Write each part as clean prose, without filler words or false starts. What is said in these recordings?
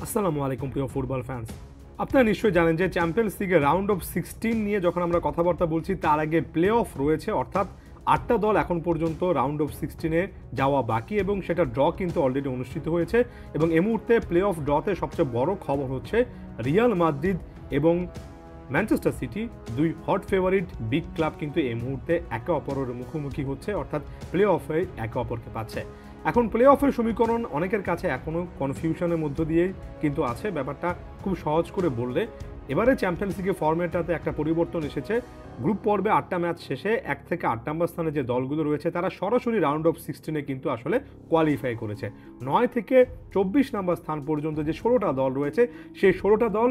আসসালামু আলাইকুম প্রিয় ফুটবল ফ্যান্স। আপনারা নিশ্চয়ই জানেন যে চ্যাম্পিয়ন্স লিগের রাউন্ড অফ 16 নিয়ে যখন আমরা কথাবার্তা বলছি তার আগে প্লে অফ রয়েছে, অর্থাৎ 8টা দল এখন পর্যন্ত রাউন্ড অফ 16-এ যাওয়া বাকি এবং সেটা ড্র কিন্তু অলরেডি অনুষ্ঠিত হয়েছে। এবং এই মুহূর্তে প্লে অফ ড্রতে সবচেয়ে বড় খবর হচ্ছে রিয়াল মাদ্রিদ এবং ম্যানচেস্টার সিটি, দুই হট ফেভারিট বিগ ক্লাব কিন্তু এই মুহূর্তে একে অপরের মুখোমুখি হচ্ছে, অর্থাৎ প্লে অফে একে অপরকে পাচ্ছে। এখন প্লে অফের সমীকরণ অনেকের কাছে এখনও কনফিউশনের মধ্য দিয়েই কিন্তু আছে। ব্যাপারটা খুব সহজ করে বললে, এবারে চ্যাম্পিয়ন্স লিগের ফরম্যাটটাতে একটা পরিবর্তন এসেছে। গ্রুপ পর্বে 8টা ম্যাচ শেষে 1 থেকে 8 নম্বর স্থানে যে দলগুলো রয়েছে তারা সরাসরি রাউন্ড অফ 16-এ কিন্তু আসলে কোয়ালিফাই করেছে। 9 থেকে 24 নম্বর স্থান পর্যন্ত যে 16টা দল রয়েছে সেই 16টা দল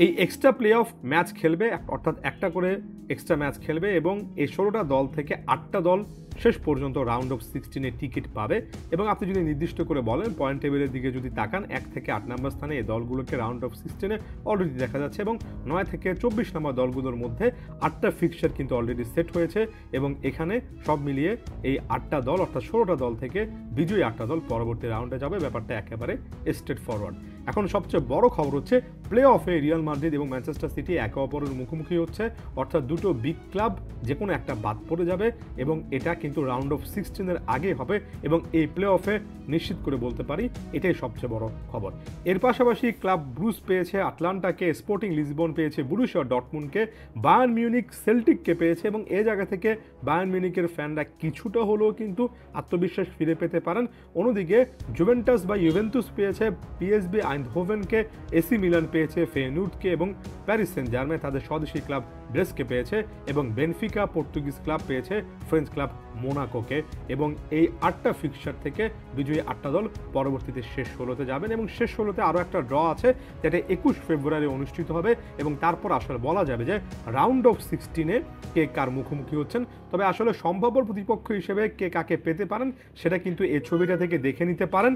এই এক্সট্রা প্লে অফ ম্যাচ খেলবে, অর্থাৎ একটা করে এক্সট্রা ম্যাচ খেলবে এবং এই 16টা দল থেকে 8টা দল শেষ পর্যন্ত রাউন্ড অফ 16-এ টিকিট পাবে। এবং আপনি যদি নির্দিষ্ট করে বলেন, পয়েন্ট টেবিলের দিকে যদি তাকান, 1 থেকে 8 নম্বর স্থানে এই দলগুলোকে রাউন্ড অফ 16-এ অলরেডি দেখা যাচ্ছে এবং 9 থেকে 24 নম্বর দলগুলোর মধ্যে 8টা ফিক্সচার কিন্তু অলরেডি সেট হয়েছে এবং এখানে সব মিলিয়ে এই 8টা দল অর্থাৎ 16টা দল থেকে বিজয়ী 8টা দল পরবর্তী রাউন্ডে যাবে। ব্যাপারটা একেবারে স্ট্রেট ফরওয়ার্ড। এখন সবচেয়ে বড় খবর হচ্ছে প্লে অফে রিয়াল মাদ্রিদ এবং ম্যানচেস্টার সিটি একে অপরের মুখোমুখি হচ্ছে, অর্থাৎ দুটো বিগ ক্লাব যে কোনো একটা বাদ পড়ে যাবে এবং এটা কিন্তু রাউন্ড অফ 16-এর আগে হবে এবং এই প্লে অফে নিশ্চিত করে বলতে পারি এটাই সবচেয়ে বড় খবর। এর পাশাপাশি ক্লাব ব্রুজ পেয়েছে আটলান্টাকে, স্পোর্টিং লিসবন পেয়েছে বরুসিয়া ডর্টমুন্ডকে, বায়ার্ন মিউনিক সেল্টিককে পেয়েছে এবং এই জায়গা থেকে বায়ার্ন মিউনিকের ফ্যানরা কিছুটা হলেও কিন্তু আত্মবিশ্বাস ফিরে পেতে পারেন। অন্যদিকে জুভেন্টাস বা ইউভেন্তুস পেয়েছে পিএসবি আইন্ডহোভেনকে, এসি মিলান পেয়েছে ফেয়নুর্ডকে এবং প্যারিস সেন্ট জার্মেন তাদের স্বদেশী ক্লাব ব্রেস্টকে পেয়েছে এবং বেনফিকা পর্তুগিজ ক্লাব পেয়েছে ফ্রেঞ্চ ক্লাব মোনাকোকে। এবং এই 8টা ফিক্সচার থেকে বিজয়ী 8টা দল পরবর্তীতে শেষ 16-তে যাবেন এবং শেষ 16-তে আরও একটা ড্র আছে যেটা 21 ফেব্রুয়ারি অনুষ্ঠিত হবে এবং তারপর আসলে বলা যাবে যে রাউন্ড অফ 16-এ কে কার মুখোমুখি হচ্ছেন। তবে আসলে সম্ভাব্য প্রতিপক্ষ হিসেবে কে কাকে পেতে পারেন সেটা কিন্তু এই ছবিটা থেকে দেখে নিতে পারেন,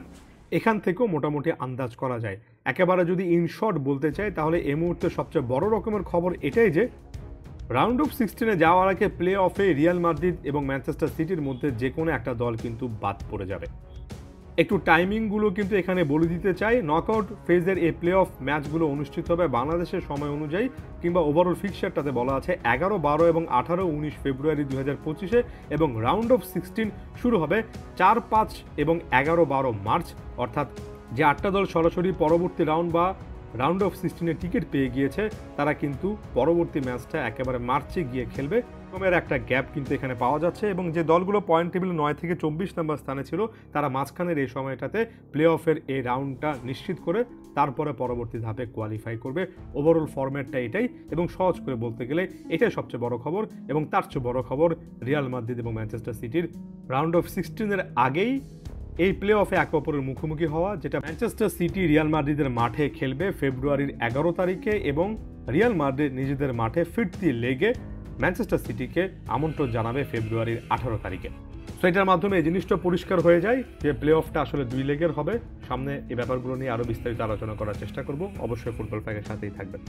এখান থেকেও মোটামুটি আন্দাজ করা যায়। একেবারে যদি ইনশর্ট বলতে চাই তাহলে এই মুহূর্তে সবচেয়ে বড় রকমের খবর এটাই যে রাউন্ড অফ 16-এ যাওয়ার আগে প্লে অফে রিয়াল মাদ্রিদ এবং ম্যানচেস্টার সিটির মধ্যে যে কোনো একটা দল কিন্তু বাদ পড়ে যাবে। একটু টাইমিংগুলো কিন্তু এখানে বলে দিতে চাই। নকআউট ফেজের এই প্লে অফ ম্যাচগুলো অনুষ্ঠিত হবে বাংলাদেশের সময় অনুযায়ী, কিংবা ওভারঅল ফিক্সচারটাতে বলা আছে 11, 12 এবং 18, 19 ফেব্রুয়ারি 2025-এ এবং রাউন্ড অফ 16 শুরু হবে 4, 5 এবং 11, 12 মার্চ। অর্থাৎ যে 8টা দল সরাসরি পরবর্তী রাউন্ড বা রাউন্ড অফ 16-এ টিকিট পেয়ে গিয়েছে তারা কিন্তু পরবর্তী ম্যাচটা একেবারে মার্চে গিয়ে খেলবে। এর একটা গ্যাপ কিন্তু এখানে পাওয়া যাচ্ছে এবং যে দলগুলো পয়েন্ট টেবিল 9 থেকে 24 নম্বর স্থানে ছিল তারা মাঝখানের এই সময়টাতে প্লে অফের এই রাউন্ডটা নিশ্চিত করে তারপরে পরবর্তী ধাপে কোয়ালিফাই করবে। ওভারঅল ফরম্যাটটা এটাই এবং সহজ করে বলতে গেলে এটাই সবচেয়ে বড় খবর। এবং তার চেয়ে বড় খবর রিয়াল মাদ্রিদ এবং ম্যানচেস্টার সিটির রাউন্ড অফ 16-এর আগেই এই প্লে অফে একে অপরের মুখোমুখি হওয়া, যেটা ম্যানচেস্টার সিটি রিয়াল মাদ্রিদের মাঠে খেলবে ফেব্রুয়ারির 11 তারিখে এবং রিয়াল মাদ্রিদ নিজেদের মাঠে ফিরতি লেগে ম্যানচেস্টার সিটিকে আমন্ত্রণ জানাবে ফেব্রুয়ারির 18 তারিখে। সো এটার মাধ্যমে এই জিনিসটা পরিষ্কার হয়ে যায় যে প্লে অফটা আসলে 2 লেগের হবে। সামনে এই ব্যাপারগুলো নিয়ে আরও বিস্তারিত আলোচনা করার চেষ্টা করব। অবশ্যই ফুটবল ফ্যানের সাথেই থাকবেন।